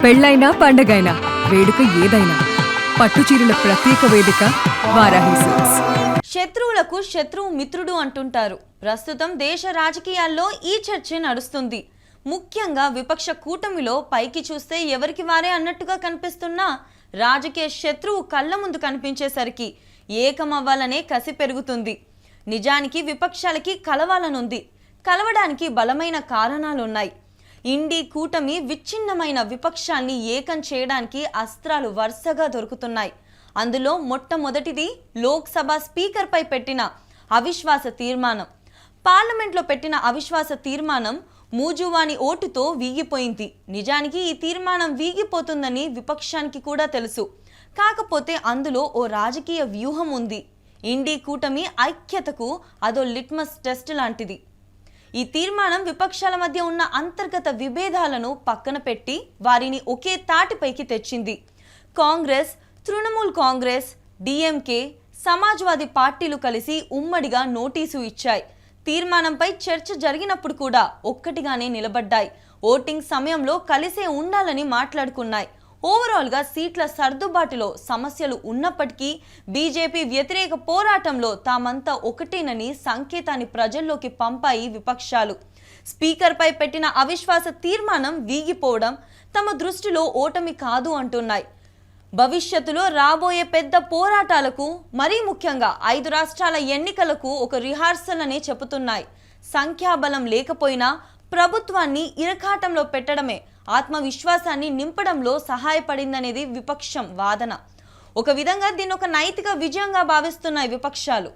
పెళ్ళైనా పండగైనా వేడుక ఏదైనా పట్టుచీరల ప్రత్యేక వేదిక వారాహి సిల్క్స్. శత్రువులకు శత్రువు మిత్రుడు అంటుంటారు. ప్రస్తుతం దేశ రాజకీయాల్లో ఈ చర్చ నడుస్తుంది. ముఖ్యంగా విపక్ష కూటమిలో పైకి చూస్తే ఎవరికి వారే అన్నట్టుగా కనిపిస్తున్నా రాజకీయ శత్రువు కళ్ళ ముందు కనిపించేసరికి ఏకమవ్వాలనే కసి పెరుగుతుంది. నిజానికి విపక్షాలకి కలవాలనుంది. కలవడానికి బలమైన కారణాలున్నాయి. ఇండి కూటమి విచ్ఛిన్నమైన విపక్షాల్ని ఏకం చేయడానికి అస్త్రాలు వరుసగా దొరుకుతున్నాయి. అందులో మొట్టమొదటిది లోక్సభ స్పీకర్పై పెట్టిన అవిశ్వాస తీర్మానం. పార్లమెంట్లో పెట్టిన అవిశ్వాస తీర్మానం మూజువాని ఓటుతో వీగిపోయింది. నిజానికి ఈ తీర్మానం వీగిపోతుందని విపక్షానికి కూడా తెలుసు. కాకపోతే అందులో ఓ రాజకీయ వ్యూహం ఉంది. ఇండి కూటమి ఐక్యతకు అదో లిట్మస్ టెస్ట్ లాంటిది. ఈ తీర్మానం విపక్షాల మధ్య ఉన్న అంతర్గత విభేదాలను పక్కన పెట్టి వారిని ఒకే తాటిపైకి తెచ్చింది. కాంగ్రెస్, తృణమూల్ కాంగ్రెస్, డిఎంకే, సమాజ్వాదీ పార్టీలు కలిసి ఉమ్మడిగా నోటీసు ఇచ్చాయి. తీర్మానంపై చర్చ జరిగినప్పుడు కూడా ఒక్కటిగానే నిలబడ్డాయి. ఓటింగ్ సమయంలో కలిసే ఉండాలని మాట్లాడుకున్నాయి. ఓవరాల్గా సీట్ల సర్దుబాటులో సమస్యలు ఉన్నప్పటికీ బీజేపీ వ్యతిరేక పోరాటంలో తామంతా ఒకటేనని సంకేతాన్ని ప్రజల్లోకి పంపాయి విపక్షాలు. స్పీకర్పై పెట్టిన అవిశ్వాస తీర్మానం వీగిపోవడం తమ దృష్టిలో ఓటమి కాదు అంటున్నాయి. భవిష్యత్తులో రాబోయే పెద్ద పోరాటాలకు, మరీ ముఖ్యంగా 5 రాష్ట్రాల ఎన్నికలకు ఒక రిహార్సల్ అనే చెబుతున్నాయి. సంఖ్యాబలం లేకపోయినా ప్రభుత్వాన్ని ఇరకాటంలో పెట్టడమే ఆత్మవిశ్వాసాన్ని నింపడంలో సహాయపడిందనేది విపక్షం వాదన. ఒక విధంగా దీన్ని ఒక నైతిక విజయంగా భావిస్తున్నాయి విపక్షాలు.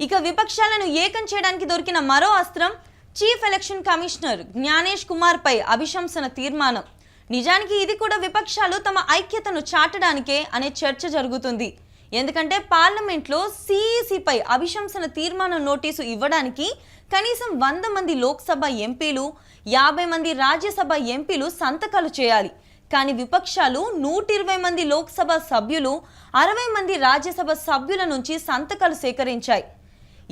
ఇక విపక్షాలను ఏకం చేయడానికి దొరికిన మరో అస్త్రం chief election commissioner Gyanesh Kumar పై అభిశంసన తీర్మానం. నిజానికి ఇది కూడా విపక్షాలు తమ ఐక్యతను చాటడానికే అనే చర్చ జరుగుతుంది. ఎందుకంటే పార్లమెంట్లో సిఈసిపై అభిశంసన తీర్మానం నోటీసు ఇవ్వడానికి కనీసం 100 మంది లోక్సభ ఎంపీలు, 50 మంది రాజ్యసభ ఎంపీలు సంతకాలు చేయాలి. కానీ విపక్షాలు 120 మంది లోక్సభ సభ్యులు, 60 మంది రాజ్యసభ సభ్యుల నుంచి సంతకాలు సేకరించాయి.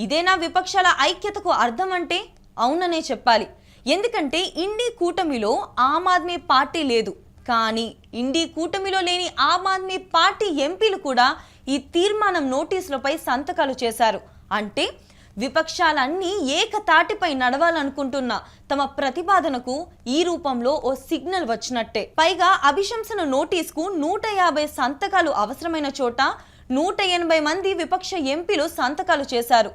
ఇదేనా విపక్షాల ఐక్యతకు అర్థం అంటే? అవుననే చెప్పాలి. ఎందుకంటే ఇండి కూటమిలో ఆమ్ ఆద్మీ పార్టీ లేదు. కానీ ఇండి కూటమిలో లేని ఆమ్ ఆద్మీ పార్టీ ఎంపీలు కూడా ఈ తీర్మానం నోటీసులపై సంతకాలు చేశారు. అంటే విపక్షాలన్నీ ఏకతాటిపై నడవాలనుకుంటున్న తమ ప్రతిపాదనకు ఈ రూపంలో ఓ సిగ్నల్ వచ్చినట్టే. పైగా అభిశంసన నోటీసుకు 150 సంతకాలు అవసరమైన చోట 180 మంది విపక్ష ఎంపీలు సంతకాలు చేశారు.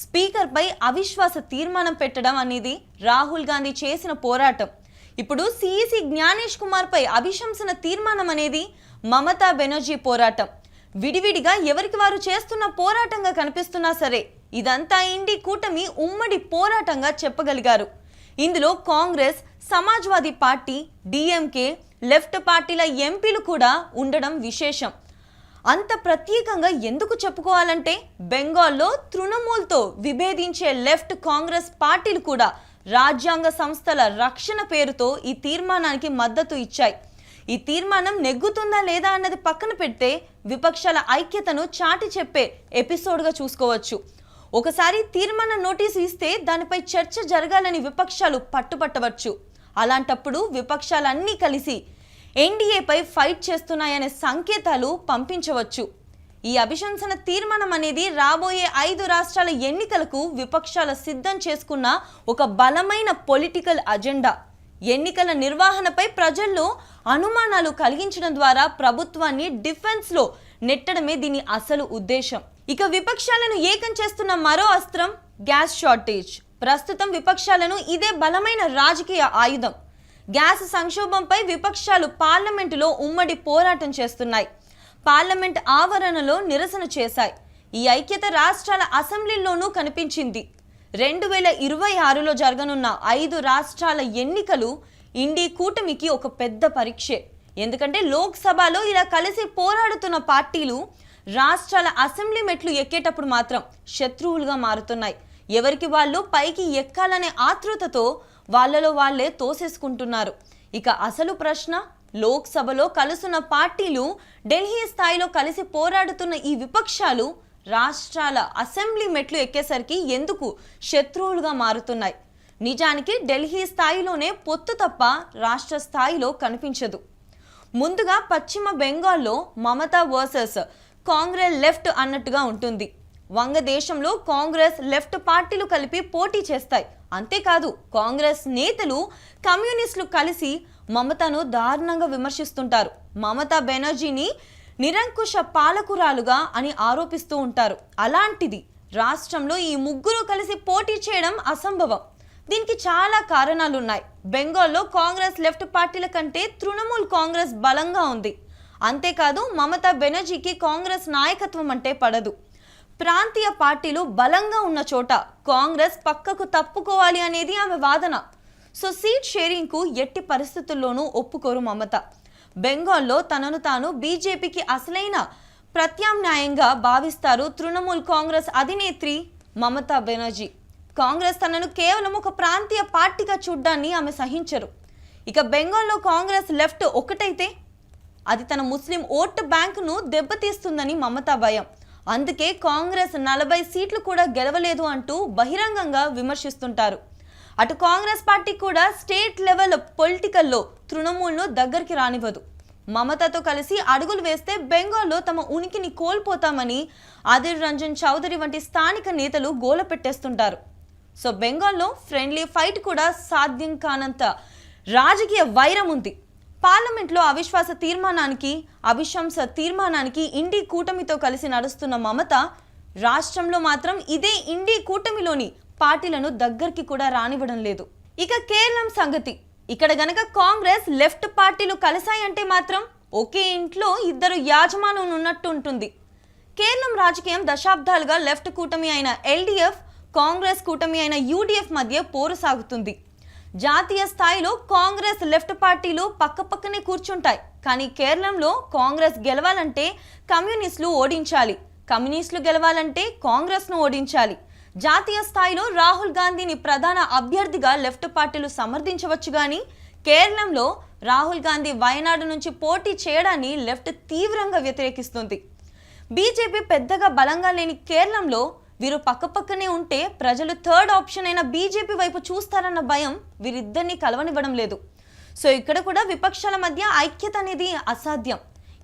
స్పీకర్పై అవిశ్వాస తీర్మానం పెట్టడం అనేది రాహుల్ గాంధీ చేసిన పోరాటం. ఇప్పుడు సిఈసి జ్ఞానేష్ కుమార్ పై అభిశంసన తీర్మానం అనేది మమతా బెనర్జీ పోరాటం. విడివిడిగా ఎవరికి వారు చేస్తున్న పోరాటంగా కనిపిస్తున్నా సరే ఇదంతా ఇండి కూటమి ఉమ్మడి పోరాటంగా చెప్పగలిగారు. ఇందులో Congress, Samajwadi party, DMK, left పార్టీల ఎంపీలు కూడా ఉండడం విశేషం. అంత ప్రత్యేకంగా ఎందుకు చెప్పుకోవాలంటే బెంగాల్లో తృణమూల్తో విభేదించే లెఫ్ట్, కాంగ్రెస్ పార్టీలు కూడా రాజ్యాంగ సంస్థల రక్షణ పేరుతో ఈ తీర్మానానికి మద్దతు ఇచ్చాయి. ఈ తీర్మానం నెగ్గుతుందా లేదా అన్నది పక్కన పెడితే విపక్షాల ఐక్యతను చాటి చెప్పే ఎపిసోడ్గా చూసుకోవచ్చు. ఒకసారి తీర్మానం నోటీసు ఇస్తే దానిపై చర్చ జరగాలని విపక్షాలు పట్టుపట్టవచ్చు. అలాంటప్పుడు విపక్షాలన్నీ కలిసి ఎన్డీఏపై ఫైట్ చేస్తున్నాయనే సంకేతాలు పంపించవచ్చు. ఈ అభిశంసన తీర్మానం అనేది రాబోయే 5 రాష్ట్రాల ఎన్నికలకు విపక్షాల సిద్ధం చేసుకున్న ఒక బలమైన పొలిటికల్ అజెండా. ఎన్నికల నిర్వహణపై ప్రజల్లో అనుమానాలు కలిగించడం ద్వారా ప్రభుత్వాన్ని డిఫెన్స్లో నెట్టడమే దీని అసలు ఉద్దేశం. ఇక విపక్షాలను ఏకం చేస్తున్న మరో అస్త్రం గ్యాస్ షార్టేజ్. ప్రస్తుతం విపక్షాలను ఇదే బలమైన రాజకీయ ఆయుధం. గ్యాస్ సంక్షోభంపై విపక్షాలు పార్లమెంటులో ఉమ్మడి పోరాటం చేస్తున్నాయి. పార్లమెంట్ ఆవరణలో నిరసన చేశాయి. ఈ ఐక్యత రాష్ట్రాల అసెంబ్లీలోనూ కనిపించింది. 2026లో జరగనున్న 5 రాష్ట్రాల ఎన్నికలు ఇండి కూటమికి ఒక పెద్ద పరీక్షే. ఎందుకంటే లోక్సభలో ఇలా కలిసి పోరాడుతున్న పార్టీలు రాష్ట్రాల అసెంబ్లీ మెట్లు ఎక్కేటప్పుడు మాత్రం శత్రువులుగా మారుతున్నాయి. ఎవరికి వాళ్ళు పైకి ఎక్కాలనే ఆతృతతో వాళ్ళలో వాళ్ళే తోసేసుకుంటున్నారు. ఇక అసలు ప్రశ్న, లోక్సభలో కలుసున్న పార్టీలు ఢిల్లీ స్థాయిలో కలిసి పోరాడుతున్న ఈ విపక్షాలు రాష్ట్రాల అసెంబ్లీ మెట్లు ఎక్కేసరికి ఎందుకు శత్రువులుగా మారుతున్నాయి? నిజానికి ఢిల్లీ స్థాయిలోనే పొత్తు తప్ప రాష్ట్ర స్థాయిలో కనిపించదు. ముందుగా పశ్చిమ బెంగాల్లో మమతా వర్సెస్ కాంగ్రెస్ లెఫ్ట్ అన్నట్టుగా ఉంటుంది. వంగదేశంలో కాంగ్రెస్ లెఫ్ట్ పార్టీలు కలిపి పోటీ చేస్తాయి. అంతేకాదు కాంగ్రెస్ నేతలు కమ్యూనిస్టులు కలిసి మమతను దారుణంగా విమర్శిస్తుంటారు. మమతా బెనర్జీని నిరంకుశ పాలకురాలుగా అని ఆరోపిస్తూ ఉంటారు. అలాంటిది రాష్ట్రంలో ఈ ముగ్గురు కలిసి పోటీ చేయడం అసంభవం. దీనికి చాలా కారణాలున్నాయి. బెంగాల్లో కాంగ్రెస్ లెఫ్ట్ పార్టీల కంటే తృణమూల్ కాంగ్రెస్ బలంగా ఉంది. అంతేకాదు మమతా బెనర్జీకి కాంగ్రెస్ నాయకత్వం అంటే పడదు. ప్రాంతీయ పార్టీలు బలంగా ఉన్న చోట కాంగ్రెస్ పక్కకు తప్పుకోవాలి అనేది ఆమె వాదన. సో సీట్ షేరింగ్కు ఎట్టి పరిస్థితుల్లోనూ ఒప్పుకోరు మమత. బెంగాల్లో తనను తాను బీజేపీకి అసలైన ప్రత్యామ్నాయంగా భావిస్తారు తృణమూల్ కాంగ్రెస్ అధినేత్రి మమతా బెనర్జీ. కాంగ్రెస్ తనను కేవలం ఒక ప్రాంతీయ పార్టీగా చూడ్డాన్ని ఆమె సహించరు. ఇక బెంగాల్లో కాంగ్రెస్ లెఫ్ట్ ఒకటైతే అది తన ముస్లిం ఓటు బ్యాంకును దెబ్బతీస్తుందని మమతా భయం. అందుకే కాంగ్రెస్ 40 సీట్లు కూడా గెలవలేదు అంటూ బహిరంగంగా విమర్శిస్తుంటారు. అటు కాంగ్రెస్ పార్టీ కూడా స్టేట్ లెవెల్ పొలిటికల్లో తృణమూల్ను దగ్గరికి రానివ్వదు. మమతతో కలిసి అడుగులు వేస్తే బెంగాల్లో తమ ఉనికిని కోల్పోతామని అధీర్ రంజన్ చౌదరి వంటి స్థానిక నేతలు గోల పెట్టేస్తుంటారు. సో బెంగాల్లో ఫ్రెండ్లీ ఫైట్ కూడా సాధ్యం కానంత రాజకీయ వైరం ఉంది. పార్లమెంట్లో అవిశ్వాస అవిశ్వాస తీర్మానానికి ఇండి కూటమితో కలిసి నడుస్తున్న మమత రాష్ట్రంలో మాత్రం ఇదే ఇండి కూటమిలోని పార్టీలను దగ్గరికి కూడా రానివ్వడం లేదు. ఇక కేరళం సంగతి. ఇక్కడ గనక కాంగ్రెస్ లెఫ్ట్ పార్టీలు కలిసాయంటే మాత్రం ఒకే ఇంట్లో ఇద్దరు యాజమానులు ఉన్నట్టు ఉంటుంది. కేరళం రాజకీయం దశాబ్దాలుగా లెఫ్ట్ కూటమి అయిన ఎల్డీఎఫ్, కాంగ్రెస్ కూటమి అయిన యూడీఎఫ్ మధ్య పోరు సాగుతుంది. జాతీయ స్థాయిలో కాంగ్రెస్ లెఫ్ట్ పార్టీలు పక్కపక్కనే కూర్చుంటాయి. కానీ కేరళంలో కాంగ్రెస్ గెలవాలంటే కమ్యూనిస్టులు ఓడించాలి, కమ్యూనిస్టులు గెలవాలంటే కాంగ్రెస్ను ఓడించాలి. జాతీయ స్థాయిలో రాహుల్ గాంధీని ప్రధాన అభ్యర్థిగా లెఫ్ట్ పార్టీలు సమర్థించవచ్చు. కానీ కేరళంలో రాహుల్ గాంధీ వయనాడు నుంచి పోటీ చేయడాన్ని లెఫ్ట్ తీవ్రంగా వ్యతిరేకిస్తుంది. బీజేపీ పెద్దగా బలంగా లేని కేరళంలో వీరు పక్కపక్కనే ఉంటే ప్రజలు థర్డ్ ఆప్షన్ అయిన బీజేపీ వైపు చూస్తారన్న భయం వీరిద్దరిని కలవనివ్వడం లేదు. సో ఇక్కడ కూడా విపక్షాల మధ్య ఐక్యత అనేది అసాధ్యం.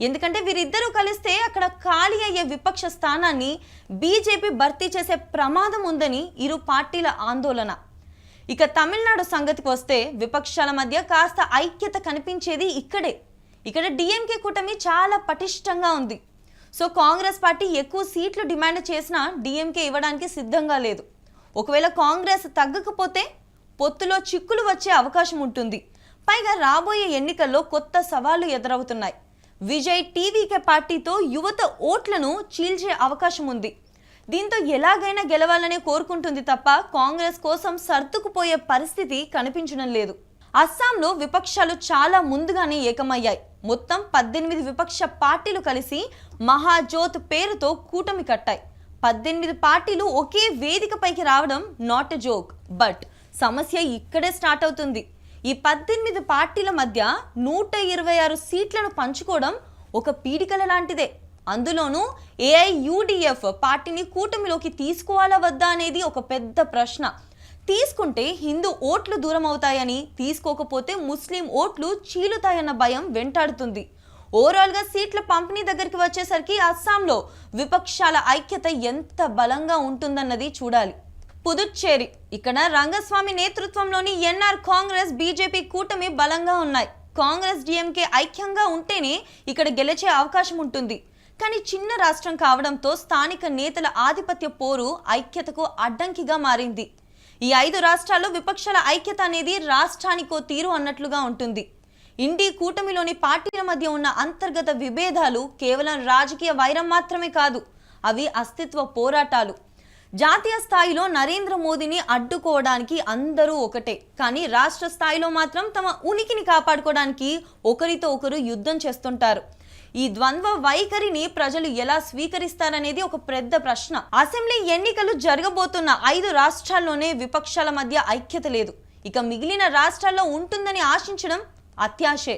ఎందుకంటే వీరిద్దరూ కలిస్తే అక్కడ ఖాళీ అయ్యే విపక్ష స్థానాన్ని బీజేపీ భర్తీ చేసే ప్రమాదం ఉందని ఇరు పార్టీల ఆందోళన. ఇక తమిళనాడు సంగతికి వస్తే విపక్షాల మధ్య కాస్త ఐక్యత కనిపించేది ఇక్కడే. ఇక్కడ డిఎంకే కూటమి చాలా పటిష్టంగా ఉంది. సో కాంగ్రెస్ పార్టీ ఎక్కువ సీట్లు డిమాండ్ చేసినా డిఎంకే ఇవ్వడానికి సిద్ధంగా లేదు. ఒకవేళ కాంగ్రెస్ తగ్గకపోతే పొత్తులో చిక్కులు వచ్చే అవకాశం ఉంటుంది. పైగా రాబోయే ఎన్నికల్లో కొత్త సవాళ్లు ఎదురవుతున్నాయి. విజయ్ టీవీకే పార్టీతో యువత ఓట్లను చీల్చే అవకాశం ఉంది. దీంతో ఎలాగైనా గెలవాలనే కోరుకుంటుంది తప్ప కాంగ్రెస్ కోసం సర్దుకుపోయే పరిస్థితి కనిపించడం లేదు. అస్సాంలో విపక్షాలు చాలా ముందుగానే ఏకమయ్యాయి. మొత్తం 18 విపక్ష పార్టీలు కలిసి మహాజోత్ పేరుతో కూటమి కట్టాయి. 18 పార్టీలు ఒకే వేదికపైకి రావడం నాట్ ఎ జోక్. బట్ సమస్య ఇక్కడే స్టార్ట్ అవుతుంది. ఈ 18 పార్టీల మధ్య 126 సీట్లను పంచుకోవడం ఒక పీడికల లాంటిదే. అందులోనూ ఏఐయుడిఎఫ్ పార్టీని కూటమిలోకి తీసుకోవాలా వద్దా అనేది ఒక పెద్ద ప్రశ్న. తీసుకుంటే హిందూ ఓట్లు దూరం అవుతాయని, తీసుకోకపోతే ముస్లిం ఓట్లు చీలుతాయన్న భయం వెంటాడుతుంది. ఓవరాల్గా సీట్ల పంపిణీ దగ్గరికి వచ్చేసరికి అస్సాంలో విపక్షాల ఐక్యత ఎంత బలంగా ఉంటుందన్నది చూడాలి. పుదుచ్చేరి. ఇక్కడ రంగస్వామి నేతృత్వంలోని ఎన్ఆర్ కాంగ్రెస్ బీజేపీ కూటమి బలంగా ఉన్నాయి. కాంగ్రెస్ డిఎంకే ఐక్యంగా ఉంటేనే ఇక్కడ గెలిచే అవకాశం ఉంటుంది. కానీ చిన్న రాష్ట్రం కావడంతో స్థానిక నేతల ఆధిపత్య పోరు ఐక్యతకు అడ్డంకిగా మారింది. ఈ 5 రాష్ట్రాల్లో విపక్షాల ఐక్యత అనేది రాష్ట్రానికో తీరు అన్నట్లుగా ఉంటుంది. ఇండి కూటమిలోని పార్టీల మధ్య ఉన్న అంతర్గత విభేదాలు కేవలం రాజకీయ వైరం మాత్రమే కాదు, అవి అస్తిత్వ పోరాటాలు. జాతీయ స్థాయిలో నరేంద్ర మోదీని అడ్డుకోవడానికి అందరూ ఒకటే, కానీ రాష్ట్ర స్థాయిలో మాత్రం తమ ఉనికిని కాపాడుకోవడానికి ఒకరితో ఒకరు యుద్ధం చేస్తుంటారు. ఈ ద్వంద్వ వైఖరిని ప్రజలు ఎలా స్వీకరిస్తారనేది ఒక పెద్ద ప్రశ్న. అసెంబ్లీ ఎన్నికలు జరగబోతున్న 5 రాష్ట్రాల్లోనే విపక్షాల మధ్య ఐక్యత లేదు. ఇక మిగిలిన రాష్ట్రాల్లో ఉంటుందని ఆశించడం అత్యాశే.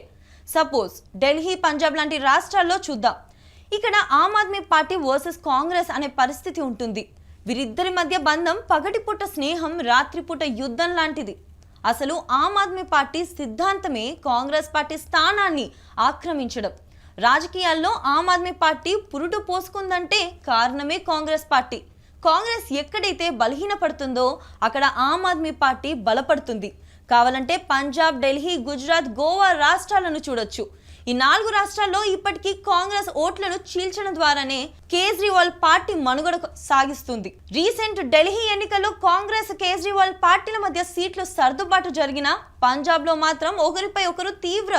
సపోజ్ ఢిల్లీ, పంజాబ్ లాంటి రాష్ట్రాల్లో చూద్దాం. ఇక్కడ ఆమ్ ఆద్మీ పార్టీ వర్సెస్ కాంగ్రెస్ అనే పరిస్థితి ఉంటుంది. వీరిద్దరి మధ్య బంధం పగటిపూట స్నేహం, రాత్రిపూట యుద్ధం లాంటిది. అసలు ఆమ్ ఆద్మీ పార్టీ సిద్ధాంతమే కాంగ్రెస్ పార్టీ స్థానాన్ని ఆక్రమించడం. రాజకీయాల్లో ఆమ్ ఆద్మీ పార్టీ పురుడు పోసుకుందంటే కారణమే కాంగ్రెస్ పార్టీ. కాంగ్రెస్ ఎక్కడైతే బలహీనపడుతుందో అక్కడ ఆమ్ ఆద్మీ పార్టీ బలపడుతుంది. కావాలంటే పంజాబ్, ఢిల్లీ, గుజరాత్, గోవా రాష్ట్రాలను చూడొచ్చు. ఈ 4 రాష్ట్రాల్లో ఇప్పటికీ కాంగ్రెస్ ఓట్లను చీల్చడం ద్వారానే కేజ్రీవాల్ పార్టీ మనుగడ సాగిస్తుంది. రీసెంట్ ఢిల్లీ ఎన్నికల్లో కాంగ్రెస్, కేజ్రీవాల్ పార్టీల మధ్య సీట్లు సర్దుబాటు జరిగినా పంజాబ్లో మాత్రం ఒకరిపై ఒకరు తీవ్ర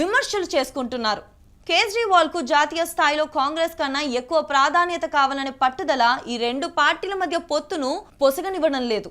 విమర్శలు చేసుకుంటున్నారు. కేజ్రీవాల్ కు జాతీయ స్థాయిలో కాంగ్రెస్ కన్నా ఎక్కువ ప్రాధాన్యత కావాలనే పట్టుదల ఈ 2 పార్టీల మధ్య పొత్తును పొసగనివ్వడం లేదు.